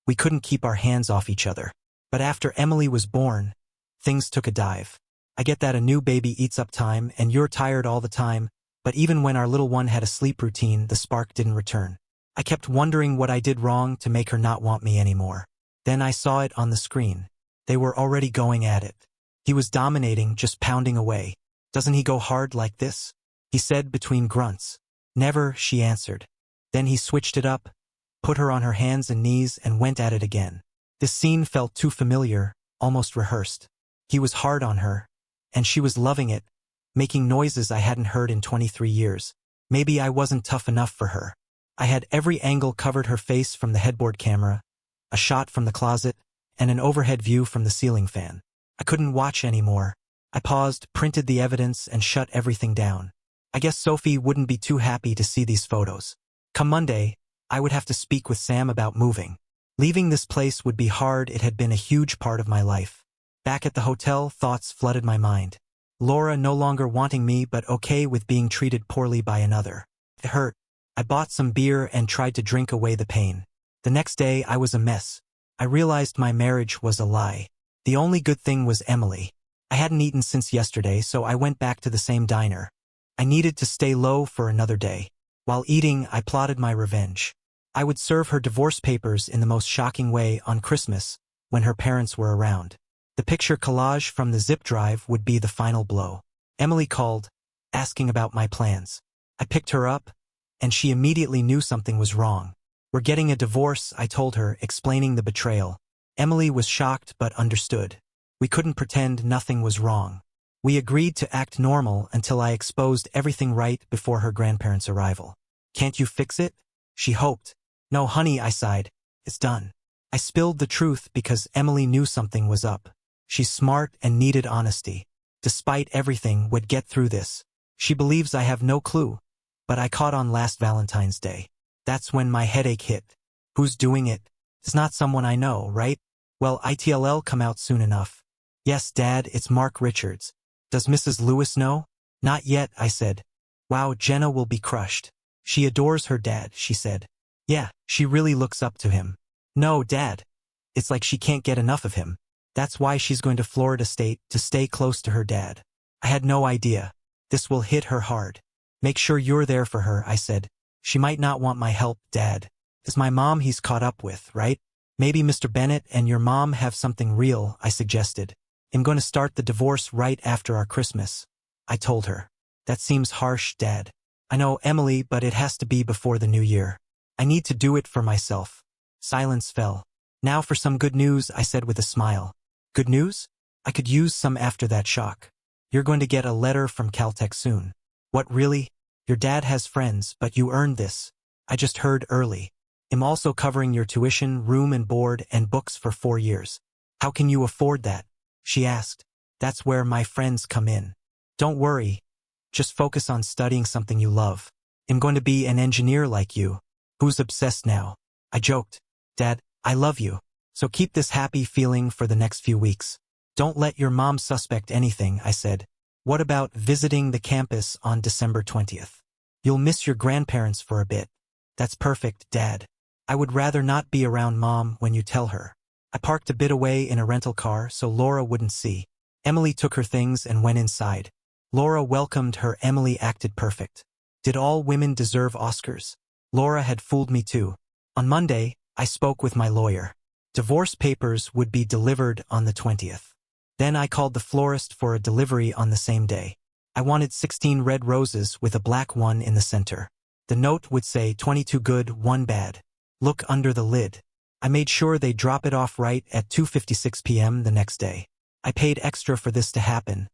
we couldn't keep our hands off each other. But after Emily was born, things took a dive. I get that a new baby eats up time and you're tired all the time, but even when our little one had a sleep routine, the spark didn't return. I kept wondering what I did wrong to make her not want me anymore. Then I saw it on the screen. They were already going at it. He was dominating, just pounding away. "Doesn't he go hard like this?" he said between grunts. "Never," she answered. Then he switched it up, put her on her hands and knees and went at it again. This scene felt too familiar, almost rehearsed. He was hard on her, and she was loving it, making noises I hadn't heard in 23 years. Maybe I wasn't tough enough for her. I had every angle covered: her face from the headboard camera, a shot from the closet, and an overhead view from the ceiling fan. I couldn't watch anymore. I paused, printed the evidence, and shut everything down. I guess Sophie wouldn't be too happy to see these photos. Come Monday, I would have to speak with Sam about moving. Leaving this place would be hard. It had been a huge part of my life. Back at the hotel, thoughts flooded my mind. Laura no longer wanting me but okay with being treated poorly by another. It hurt. I bought some beer and tried to drink away the pain. The next day I was a mess. I realized my marriage was a lie. The only good thing was Emily. I hadn't eaten since yesterday, so I went back to the same diner. I needed to stay low for another day. While eating, I plotted my revenge. I would serve her divorce papers in the most shocking way on Christmas, when her parents were around. The picture collage from the zip drive would be the final blow. Emily called, asking about my plans. I picked her up, and she immediately knew something was wrong. "We're getting a divorce," I told her, explaining the betrayal. Emily was shocked but understood. We couldn't pretend nothing was wrong. We agreed to act normal until I exposed everything right before her grandparents' arrival. "Can't you fix it?" she hoped. "No, honey," I sighed. "It's done." I spilled the truth because Emily knew something was up. She's smart and needed honesty. Despite everything, would get through this. She believes I have no clue. But I caught on last Valentine's Day. That's when my headache hit. Who's doing it? It's not someone I know, right? Well, it'll come out soon enough. "Yes, Dad, it's Mark Richards. Does Mrs. Lewis know?" "Not yet," I said. "Wow, Jenna will be crushed. She adores her dad," she said. "Yeah, she really looks up to him." "No, Dad. It's like she can't get enough of him. That's why she's going to Florida State, to stay close to her dad." I had no idea. This will hit her hard. "Make sure you're there for her," I said. "She might not want my help, Dad. It's my mom he's caught up with, right? Maybe Mr. Bennett and your mom have something real," I suggested. "I'm going to start the divorce right after our Christmas," I told her. "That seems harsh, Dad." "I know, Emily, but it has to be before the new year. I need to do it for myself." Silence fell. "Now for some good news," I said with a smile. "Good news? I could use some after that shock. You're going to get a letter from Caltech soon." "What, really? Your dad has friends, but you earned this. I just heard early. I'm also covering your tuition, room and board, and books for 4 years." "How can you afford that?" she asked. "That's where my friends come in. Don't worry. Just focus on studying something you love. I'm going to be an engineer like you." "Who's obsessed now?" I joked. "Dad, I love you. So keep this happy feeling for the next few weeks. Don't let your mom suspect anything," I said. "What about visiting the campus on December 20th? You'll miss your grandparents for a bit. That's perfect, Dad. I would rather not be around Mom when you tell her. I parked a bit away in a rental car so Laura wouldn't see. Emily took her things and went inside. Laura welcomed her. Emily acted perfect. Did all women deserve Oscars? Laura had fooled me too. On Monday, I spoke with my lawyer. Divorce papers would be delivered on the 20th. Then I called the florist for a delivery on the same day. I wanted 16 red roses with a black one in the center. The note would say 22 good, 1 bad. Look under the lid. I made sure they drop it off right at 2:56 p.m. the next day. I paid extra for this to happen,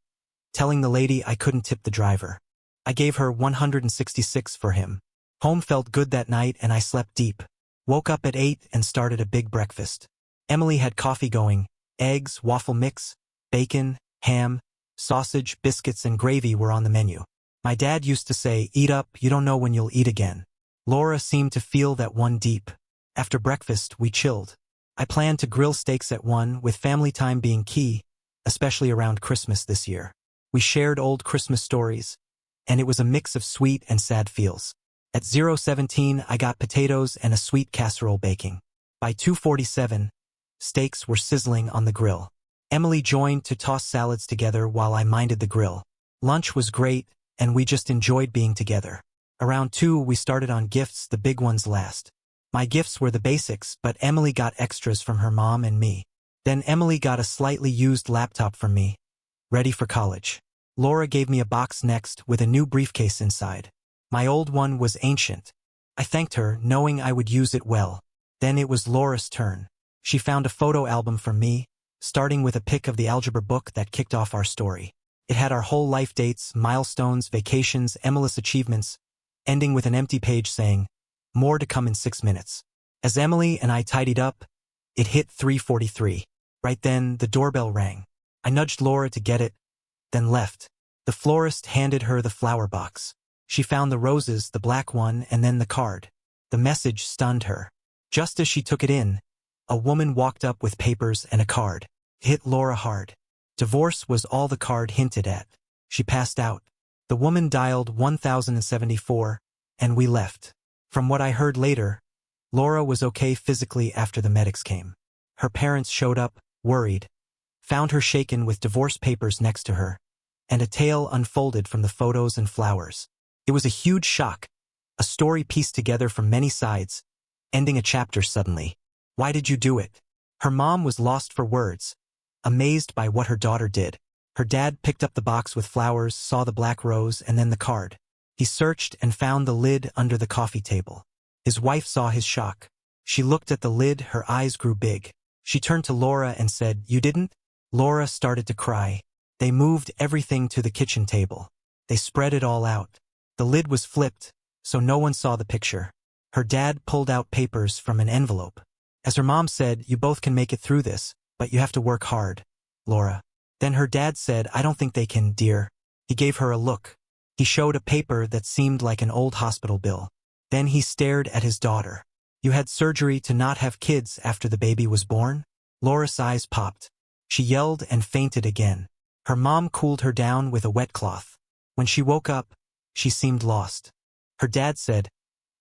telling the lady I couldn't tip the driver. I gave her $166 for him. Home felt good that night and I slept deep. Woke up at 8 and started a big breakfast. Emily had coffee going. Eggs, waffle mix, bacon, ham, sausage, biscuits and gravy were on the menu. My dad used to say, "Eat up, you don't know when you'll eat again." Laura seemed to feel that one deep. After breakfast, we chilled. I planned to grill steaks at 1, with family time being key, especially around Christmas this year. We shared old Christmas stories, and it was a mix of sweet and sad feels. At 0:17, I got potatoes and a sweet casserole baking. By 2:47, steaks were sizzling on the grill. Emily joined to toss salads together while I minded the grill. Lunch was great, and we just enjoyed being together. Around 2, we started on gifts, the big ones last. My gifts were the basics, but Emily got extras from her mom and me. Then Emily got a slightly used laptop from me, ready for college. Laura gave me a box next with a new briefcase inside. My old one was ancient. I thanked her, knowing I would use it well. Then it was Laura's turn. She found a photo album for me, starting with a pic of the algebra book that kicked off our story. It had our whole life dates, milestones, vacations, Emily's achievements, ending with an empty page saying, "More to come in 6 minutes." As Emily and I tidied up, it hit 3:43. Right then, the doorbell rang. I nudged Laura to get it, then left. The florist handed her the flower box. She found the roses, the black one, and then the card. The message stunned her. Just as she took it in, a woman walked up with papers and a card. It hit Laura hard. Divorce was all the card hinted at. She passed out. The woman dialed 1074, and we left. From what I heard later, Laura was okay physically after the medics came. Her parents showed up, worried, found her shaken with divorce papers next to her, and a tale unfolded from the photos and flowers. It was a huge shock, a story pieced together from many sides, ending a chapter suddenly. Why did you do it? Her mom was lost for words, amazed by what her daughter did. Her dad picked up the box with flowers, saw the black rose, and then the card. He searched and found the lid under the coffee table. His wife saw his shock. She looked at the lid, her eyes grew big. She turned to Laura and said, "You didn't?" Laura started to cry. They moved everything to the kitchen table. They spread it all out. The lid was flipped, so no one saw the picture. Her dad pulled out papers from an envelope. As her mom said, "You both can make it through this, but you have to work hard, Laura." Then her dad said, "I don't think they can, dear." He gave her a look. He showed a paper that seemed like an old hospital bill. Then he stared at his daughter. "You had surgery to not have kids after the baby was born?" Laura's eyes popped. She yelled and fainted again. Her mom cooled her down with a wet cloth. When she woke up, she seemed lost. Her dad said,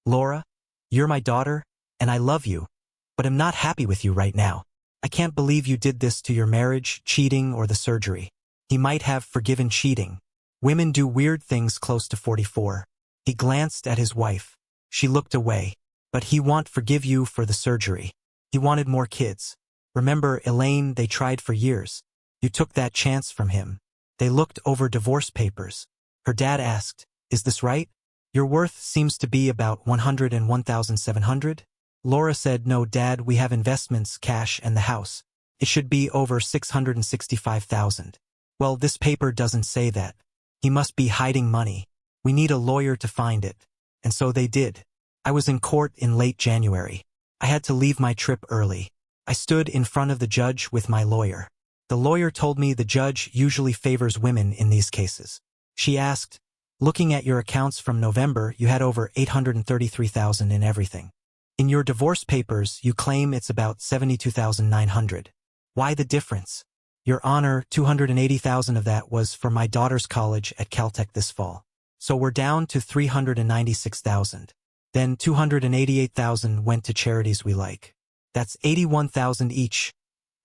"Laura, you're my daughter, and I love you, but I'm not happy with you right now. I can't believe you did this to your marriage, cheating, or the surgery." He might have forgiven cheating. Women do weird things close to 44. He glanced at his wife. She looked away. But he won't forgive you for the surgery. He wanted more kids. Remember, Elaine, they tried for years. You took that chance from him. They looked over divorce papers. Her dad asked, "Is this right? Your worth seems to be about $101,700? Laura said, "No, Dad, we have investments, cash, and the house. It should be over $665,000. Well, this paper doesn't say that. He must be hiding money. We need a lawyer to find it." And so they did. I was in court in late January. I had to leave my trip early. I stood in front of the judge with my lawyer. The lawyer told me the judge usually favors women in these cases. She asked, "Looking at your accounts from November, you had over $833,000 in everything. In your divorce papers, you claim it's about $72,900. Why the difference?" "Your Honor, $280,000 of that was for my daughter's college at Caltech this fall. So we're down to 396,000. Then 288,000 went to charities we like. That's 81,000 each,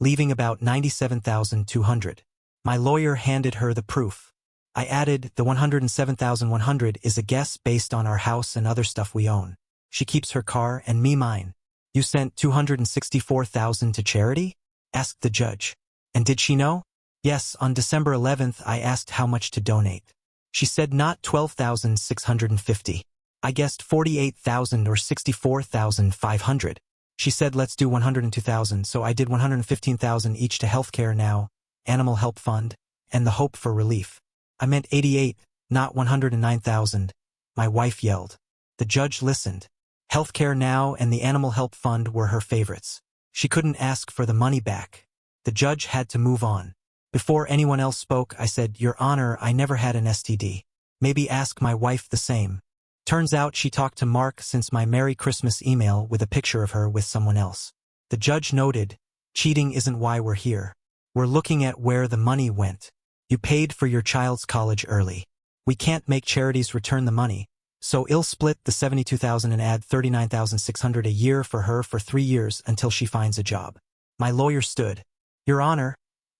leaving about 97,200. My lawyer handed her the proof. I added, the 107,100 is a guess based on our house and other stuff we own. She keeps her car and me mine. You sent 264,000 to charity? Asked the judge. And did she know? Yes, on December 11th I asked how much to donate. She said not 12,650. I guessed 48,000 or 64,500. She said let's do 102,000, so I did 115,000 each to healthcare now, Animal Help Fund, and the Hope for Relief. I meant 88, not 109,000. My wife yelled. The judge listened. Healthcare Now and the Animal Help Fund were her favorites. She couldn't ask for the money back. The judge had to move on. Before anyone else spoke, I said, Your Honor, I never had an STD. Maybe ask my wife the same. Turns out she talked to Mark since my Merry Christmas email with a picture of her with someone else. The judge noted, cheating isn't why we're here. We're looking at where the money went. You paid for your child's college early. We can't make charities return the money. So I'll split the 72,000 and add 39,600 a year for her for 3 years until she finds a job. My lawyer stood. Your Honor,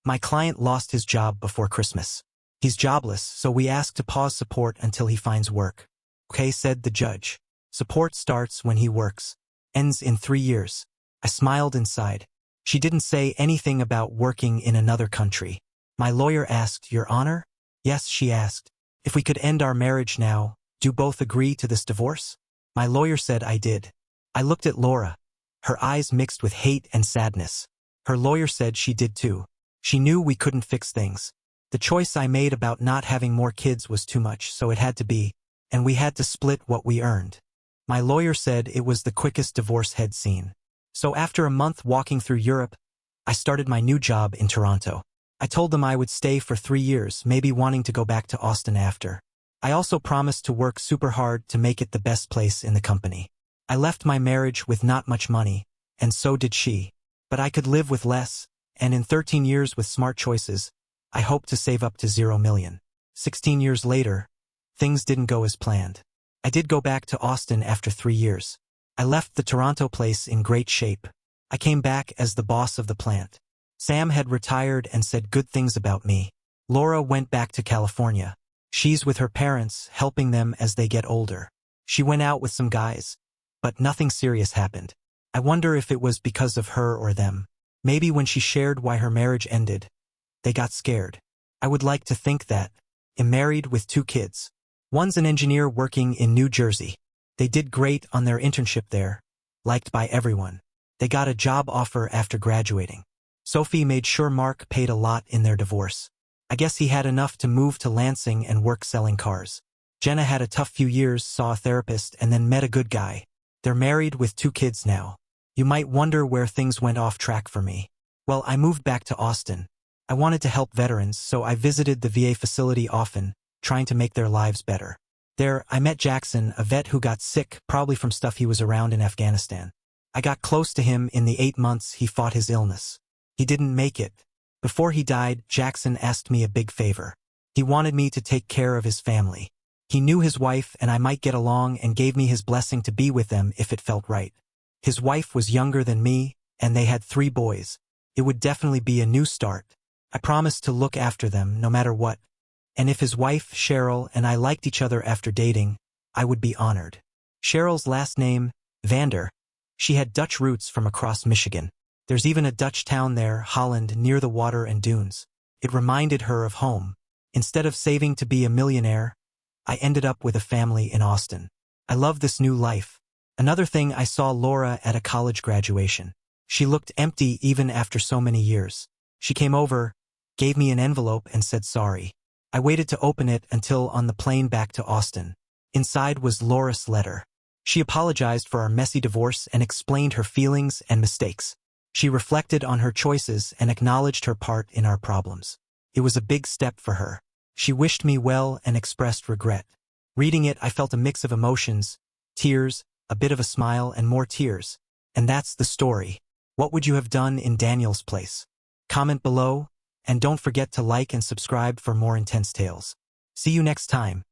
my client lost his job before Christmas. He's jobless, so we ask to pause support until he finds work. Okay, said the judge. Support starts when he works. Ends in 3 years. I smiled inside. She didn't say anything about working in another country. My lawyer asked, Your Honor? Yes, she asked. If we could end our marriage now, do both agree to this divorce? My lawyer said I did. I looked at Laura. Her eyes mixed with hate and sadness. Her lawyer said she did too. She knew we couldn't fix things. The choice I made about not having more kids was too much, so it had to be, and we had to split what we earned. My lawyer said it was the quickest divorce he'd seen. So after a month walking through Europe, I started my new job in Toronto. I told them I would stay for 3 years, maybe wanting to go back to Austin after. I also promised to work super hard to make it the best place in the company. I left my marriage with not much money, and so did she. But I could live with less, and in 13 years with smart choices, I hope to save up to 0 million. 16 years later, things didn't go as planned. I did go back to Austin after 3 years. I left the Toronto place in great shape. I came back as the boss of the plant. Sam had retired and said good things about me. Laura went back to California. She's with her parents, helping them as they get older. She went out with some guys, but nothing serious happened. I wonder if it was because of her or them. Maybe when she shared why her marriage ended, they got scared. I would like to think that. I'm married with 2 kids. One's an engineer working in New Jersey. They did great on their internship there, liked by everyone. They got a job offer after graduating. Sophie made sure Mark paid a lot in their divorce. I guess he had enough to move to Lansing and work selling cars. Jenna had a tough few years, saw a therapist, and then met a good guy. They're married with 2 kids now. You might wonder where things went off track for me. Well, I moved back to Austin. I wanted to help veterans, so I visited the VA facility often, trying to make their lives better. There, I met Jackson, a vet who got sick, probably from stuff he was around in Afghanistan. I got close to him in the 8 months he fought his illness. He didn't make it. Before he died, Jackson asked me a big favor. He wanted me to take care of his family. He knew his wife and I might get along and gave me his blessing to be with them if it felt right. His wife was younger than me, and they had 3 boys. It would definitely be a new start. I promised to look after them, no matter what. And if his wife, Cheryl, and I liked each other after dating, I would be honored. Cheryl's last name, Vander. She had Dutch roots from across Michigan. There's even a Dutch town there, Holland, near the water and dunes. It reminded her of home. Instead of saving to be a millionaire, I ended up with a family in Austin. I love this new life. Another thing, I saw Laura at a college graduation. She looked empty even after so many years. She came over, gave me an envelope and said sorry. I waited to open it until on the plane back to Austin. Inside was Laura's letter. She apologized for our messy divorce and explained her feelings and mistakes. She reflected on her choices and acknowledged her part in our problems. It was a big step for her. She wished me well and expressed regret. Reading it, I felt a mix of emotions, tears, a bit of a smile, and more tears. And that's the story. What would you have done in Daniel's place? Comment below, and don't forget to like and subscribe for more intense tales. See you next time.